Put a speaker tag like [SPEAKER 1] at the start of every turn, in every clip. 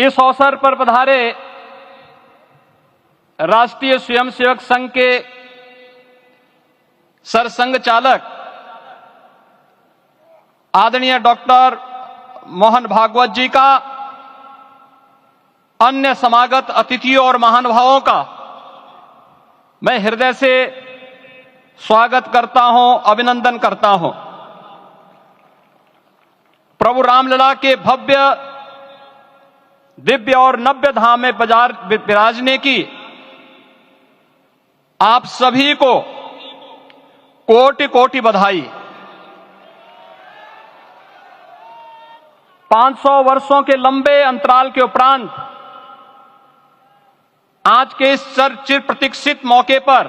[SPEAKER 1] इस अवसर पर पधारे राष्ट्रीय स्वयंसेवक संघ के सरसंघ चालक आदरणीय डॉक्टर मोहन भागवत जी का, अन्य समागत अतिथियों और महानुभावों का मैं हृदय से स्वागत करता हूं, अभिनंदन करता हूं। प्रभु रामलला के भव्य, दिव्य और नव्य धाम में विराजने की आप सभी को कोटि कोटि बधाई। 500 वर्षों के लंबे अंतराल के उपरांत आज के इस चिर प्रतीक्षित मौके पर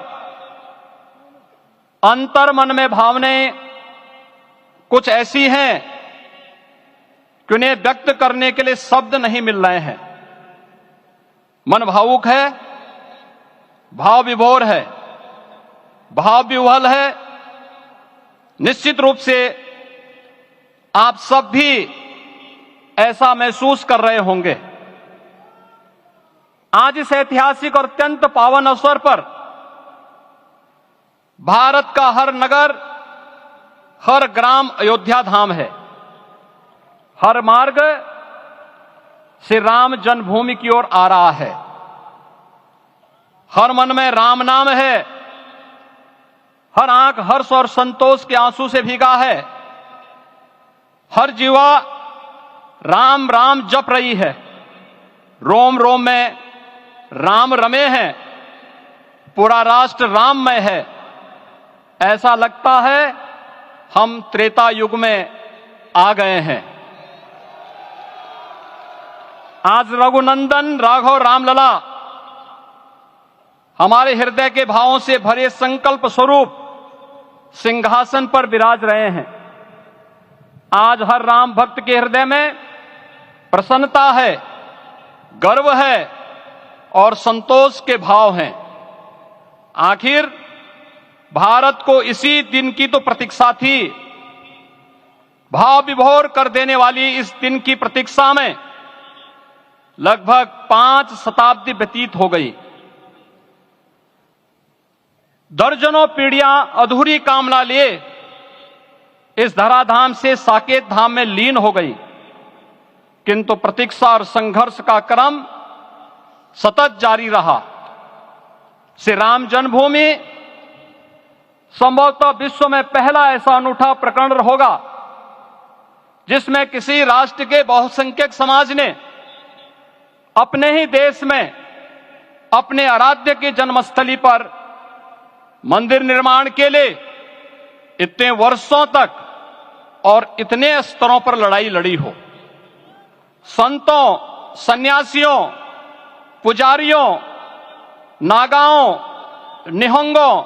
[SPEAKER 1] अंतर मन में भावनाएं कुछ ऐसी हैं कि उन्हें व्यक्त करने के लिए शब्द नहीं मिल रहे हैं। मन भावुक है, भाव विभोर है, भाव विह्वल है। निश्चित रूप से आप सब भी ऐसा महसूस कर रहे होंगे। आज इस ऐतिहासिक और अत्यंत पावन अवसर पर भारत का हर नगर, हर ग्राम अयोध्या धाम है। हर मार्ग श्री राम जन्मभूमि की ओर आ रहा है। हर मन में राम नाम है। हर आंख हर्ष और संतोष के आंसू से भीगा है। हर जीवा राम राम जप रही है। रोम रोम में राम रमे हैं। पूरा राष्ट्र राममय है। ऐसा लगता है हम त्रेता युग में आ गए हैं। आज रघुनंदन राघव रामलला हमारे हृदय के भावों से भरे संकल्प स्वरूप सिंहासन पर विराज रहे हैं। आज हर राम भक्त के हृदय में प्रसन्नता है, गर्व है और संतोष के भाव हैं। आखिर भारत को इसी दिन की तो प्रतीक्षा थी। भाव विभोर कर देने वाली इस दिन की प्रतीक्षा में लगभग 5 शताब्दी व्यतीत हो गई। दर्जनों पीढ़ियां अधूरी कामना लिए इस धराधाम से साकेत धाम में लीन हो गई, किंतु प्रतीक्षा और संघर्ष का क्रम सतत जारी रहा। श्री राम जन्मभूमि संभवतः विश्व में पहला ऐसा अनूठा प्रकरण होगा जिसमें किसी राष्ट्र के बहुसंख्यक समाज ने अपने ही देश में अपने आराध्य की जन्मस्थली पर मंदिर निर्माण के लिए इतने वर्षों तक और इतने स्तरों पर लड़ाई लड़ी हो। संतों, सन्यासियों, पुजारियों, नागाओं, निहंगों,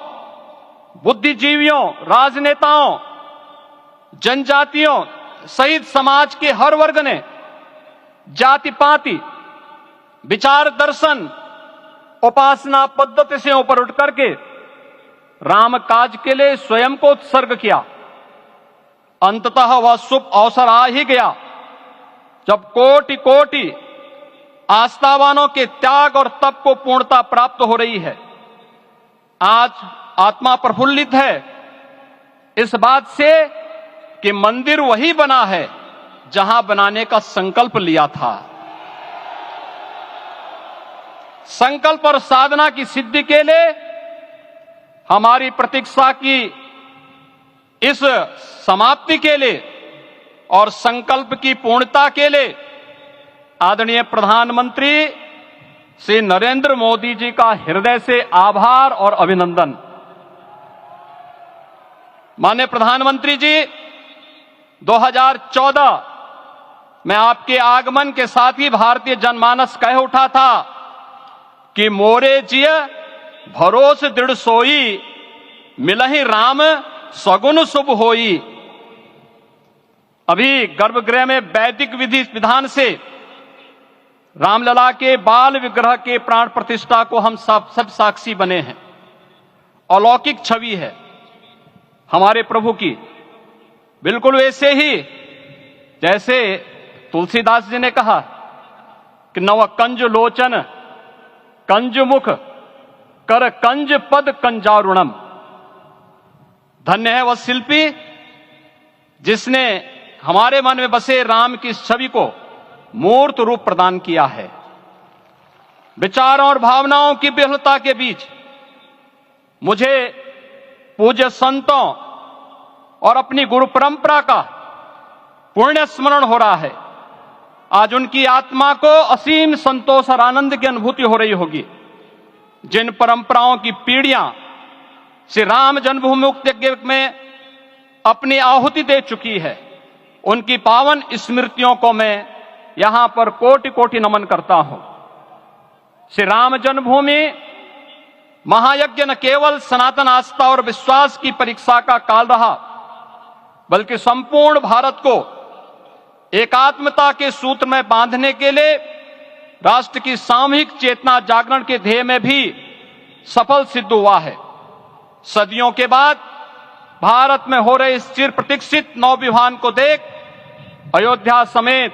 [SPEAKER 1] बुद्धिजीवियों, राजनेताओं, जनजातियों सहित समाज के हर वर्ग ने जाति पाति, विचार दर्शन, उपासना पद्धति से ऊपर उठ करके राम काज के लिए स्वयं को उत्सर्ग किया। अंततः वह शुभ अवसर आ ही गया जब कोटि कोटि आस्थावानों के त्याग और तप को पूर्णता प्राप्त हो रही है। आज आत्मा प्रफुल्लित है इस बात से कि मंदिर वही बना है जहां बनाने का संकल्प लिया था। संकल्प और साधना की सिद्धि के लिए हमारी प्रतीक्षा की इस समाप्ति के लिए और संकल्प की पूर्णता के लिए आदरणीय प्रधानमंत्री श्री नरेंद्र मोदी जी का हृदय से आभार और अभिनंदन। माननीय प्रधानमंत्री जी, 2014 में आपके आगमन के साथ ही भारतीय जनमानस कह उठा था कि मोरे जिय भरोस दृढ़ सोई, मिलहि राम सगुन शुभ होई। अभी गर्भगृह में वैदिक विधि विधान से रामलला के बाल विग्रह के प्राण प्रतिष्ठा को हम सब साक्षी बने हैं। अलौकिक छवि है हमारे प्रभु की, बिल्कुल वैसे ही जैसे तुलसीदास जी ने कहा कि नव कंज लोचन कंज मुख कर कंज पद कंजारुणम। धन्य है वह शिल्पी जिसने हमारे मन में बसे राम की छवि को मूर्त रूप प्रदान किया है। विचारों और भावनाओं की विहलता के बीच मुझे पूज्य संतों और अपनी गुरु परंपरा का पुण्य स्मरण हो रहा है। आज उनकी आत्मा को असीम संतोष और आनंद की अनुभूति हो रही होगी। जिन परंपराओं की पीढ़ियां श्री राम जन्मभूमि यज्ञ में अपनी आहुति दे चुकी है, उनकी पावन स्मृतियों को मैं यहां पर कोटि कोटि नमन करता हूं। श्री राम जन्मभूमि महायज्ञ न केवल सनातन आस्था और विश्वास की परीक्षा का काल रहा, बल्कि संपूर्ण भारत को एकात्मता के सूत्र में बांधने के लिए राष्ट्र की सामूहिक चेतना जागरण के ध्येय में भी सफल सिद्ध हुआ है। सदियों के बाद भारत में हो रहे इस चिर प्रतीक्षित नवविवाह को देख अयोध्या समेत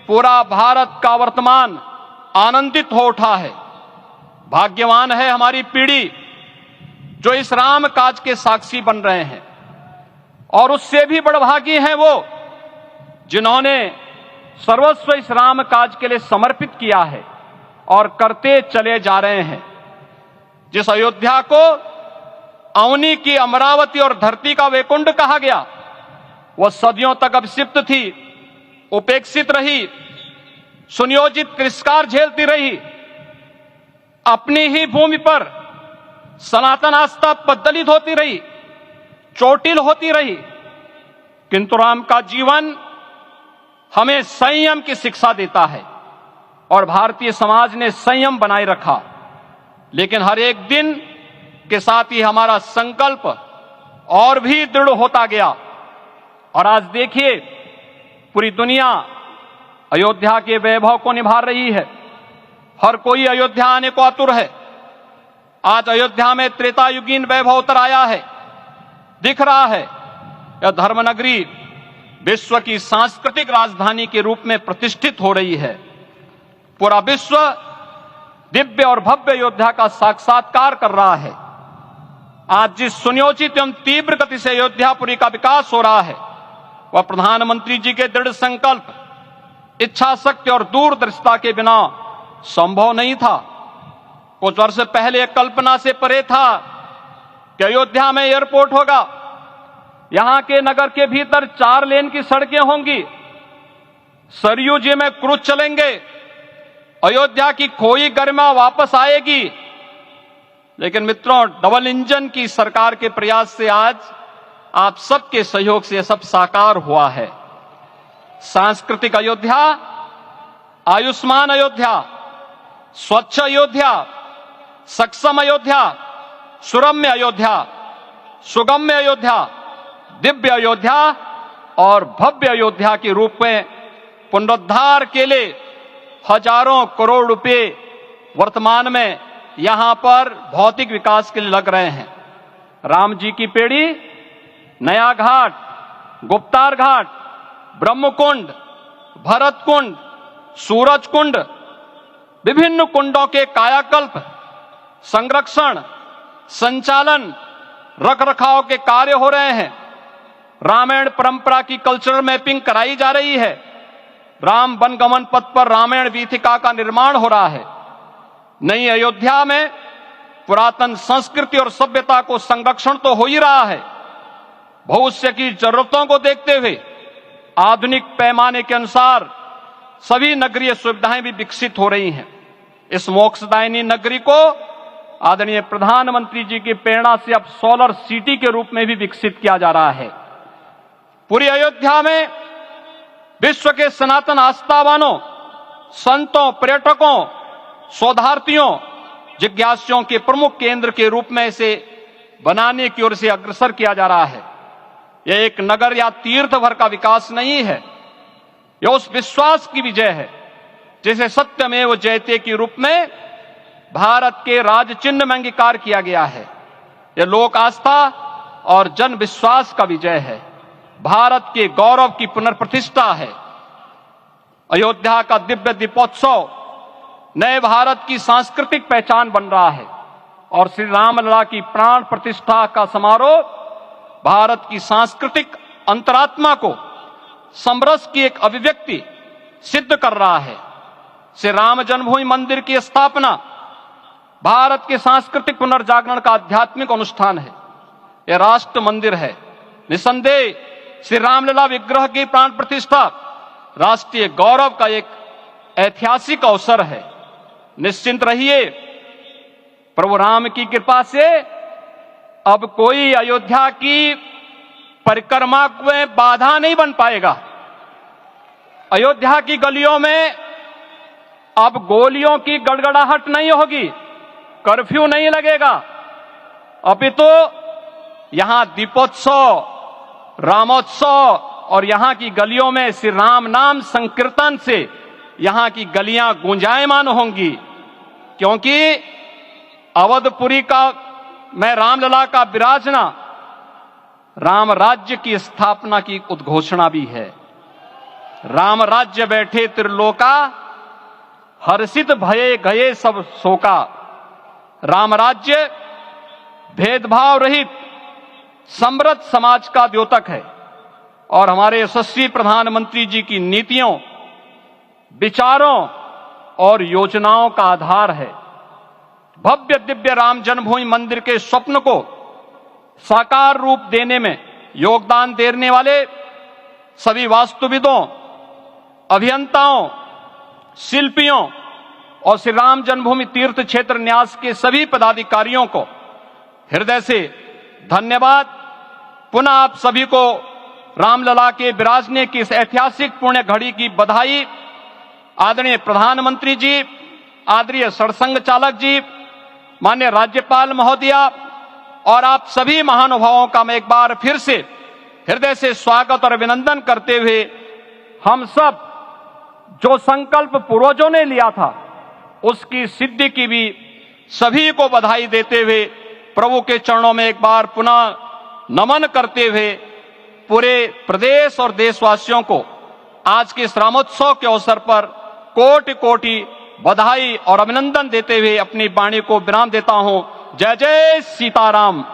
[SPEAKER 1] पूरा भारत का वर्तमान आनंदित हो उठा है। भाग्यवान है हमारी पीढ़ी जो इस राम काज के साक्षी बन रहे हैं, और उससे भी बड़भागी हैं वो जिन्होंने सर्वस्व इस राम काज के लिए समर्पित किया है और करते चले जा रहे हैं। जिस अयोध्या को अवनी की अमरावती और धरती का वैकुंठ कहा गया, वह सदियों तक अभिषिप्त थी, उपेक्षित रही, सुनियोजित तिरस्कार झेलती रही। अपनी ही भूमि पर सनातन आस्था पद्दलित होती रही, चोटिल होती रही, किंतु राम का जीवन हमें संयम की शिक्षा देता है और भारतीय समाज ने संयम बनाए रखा। लेकिन हर एक दिन के साथ ही हमारा संकल्प और भी दृढ़ होता गया, और आज देखिए पूरी दुनिया अयोध्या के वैभव को निभा रही है। हर कोई अयोध्या आने को आतुर है। आज अयोध्या में त्रेतायुगीन वैभव उतर आया है, दिख रहा है। यह धर्मनगरी विश्व की सांस्कृतिक राजधानी के रूप में प्रतिष्ठित हो रही है। पूरा विश्व दिव्य और भव्य अयोध्या का साक्षात्कार कर रहा है। आज जिस सुनियोजित एवं तीव्र गति से अयोध्यापुरी का विकास हो रहा है, वह प्रधानमंत्री जी के दृढ़ संकल्प, इच्छा शक्ति और दूरदर्शिता के बिना संभव नहीं था। कुछ वर्ष पहले कल्पना से परे था कि अयोध्या में एयरपोर्ट होगा, यहां के नगर के भीतर 4 लेन की सड़कें होंगी, सरयू जी में क्रूज चलेंगे, अयोध्या की खोई गरिमा वापस आएगी। लेकिन मित्रों, डबल इंजन की सरकार के प्रयास से आज आप सबके सहयोग से यह सब साकार हुआ है। सांस्कृतिक अयोध्या, आयुष्मान अयोध्या, स्वच्छ अयोध्या, सक्षम अयोध्या, सुरम्य अयोध्या, सुगम्य अयोध्या, दिव्य अयोध्या और भव्य अयोध्या के रूप में पुनरुद्धार के लिए हजारों करोड़ रुपए वर्तमान में यहां पर भौतिक विकास के लिए लग रहे हैं। राम जी की पेड़ी, नया घाट, गुप्तार घाट, ब्रह्मकुंड, भरत कुंड, सूरज कुंड, विभिन्न कुंडों के कायाकल्प, संरक्षण, संचालन, रखरखाव के कार्य हो रहे हैं। रामायण परंपरा की कल्चरल मैपिंग कराई जा रही है। राम वनगमन पथ पर रामायण वीथिका का निर्माण हो रहा है। नई अयोध्या में पुरातन संस्कृति और सभ्यता को संरक्षण तो हो ही रहा है, भविष्य की जरूरतों को देखते हुए आधुनिक पैमाने के अनुसार सभी नगरीय सुविधाएं भी विकसित हो रही हैं। इस मोक्षदायिनी नगरी को आदरणीय प्रधानमंत्री जी की प्रेरणा से अब सोलर सिटी के रूप में भी विकसित किया जा रहा है। पूरी अयोध्या में विश्व के सनातन आस्थावानों, संतों, पर्यटकों, शोधार्थियों, जिज्ञासुओं के प्रमुख केंद्र के रूप में इसे बनाने की ओर से अग्रसर किया जा रहा है। यह एक नगर या तीर्थ भर का विकास नहीं है, यह उस विश्वास की विजय है जिसे सत्यमेव जयते के रूप में भारत के राज चिन्ह में अंगीकार किया गया है। यह लोक आस्था और जन विश्वास का विजय है, भारत के गौरव की पुनर्प्रतिष्ठा है। अयोध्या का दिव्य दीपोत्सव नए भारत की सांस्कृतिक पहचान बन रहा है और श्री रामलला की प्राण प्रतिष्ठा का समारोह भारत की सांस्कृतिक अंतरात्मा को समरस की एक अभिव्यक्ति सिद्ध कर रहा है। श्री राम जन्मभूमि मंदिर की स्थापना भारत के सांस्कृतिक पुनर्जागरण का आध्यात्मिक अनुष्ठान है। यह राष्ट्र मंदिर है। निसंदेह श्री रामलला विग्रह की प्राण प्रतिष्ठा राष्ट्रीय गौरव का एक ऐतिहासिक अवसर है। निश्चिंत रहिए, प्रभु राम की कृपा से अब कोई अयोध्या की परिक्रमा में बाधा नहीं बन पाएगा। अयोध्या की गलियों में अब गोलियों की गड़गड़ाहट नहीं होगी, कर्फ्यू नहीं लगेगा। अपितु यहां दीपोत्सव, रामोत्सव और यहां की गलियों में श्री राम नाम संकीर्तन से यहां की गलियां गुंजायमान होंगी, क्योंकि अवधपुरी में रामलला का विराजना राम राज्य की स्थापना की उद्घोषणा भी है। राम राज्य बैठे त्रिलोका, हर्षित भये गए सब शोका। राम राज्य भेदभाव रहित समृद्ध समाज का द्योतक है और हमारे यशस्वी प्रधानमंत्री जी की नीतियों, विचारों और योजनाओं का आधार है। भव्य दिव्य राम जन्मभूमि मंदिर के स्वप्न को साकार रूप देने में योगदान देने वाले सभी वास्तुविदों, अभियंताओं, शिल्पियों और श्री राम जन्मभूमि तीर्थ क्षेत्र न्यास के सभी पदाधिकारियों को हृदय से धन्यवाद। पुनः आप सभी को रामलला के विराजने की इस ऐतिहासिक पुण्य घड़ी की बधाई। आदरणीय प्रधानमंत्री जी, आदरणीय सरसंघ चालक जी, माननीय राज्यपाल महोदया और आप सभी महानुभावों का मैं एक बार फिर से हृदय से स्वागत और अभिनंदन करते हुए हम सब जो संकल्प पूर्वजों ने लिया था उसकी सिद्धि की भी सभी को बधाई देते हुए प्रभु के चरणों में एक बार पुनः नमन करते हुए पूरे प्रदेश और देशवासियों को आज के इस रामोत्सव के अवसर पर कोटि कोटि बधाई और अभिनंदन देते हुए अपनी वाणी को विराम देता हूं। जय जय सीताराम।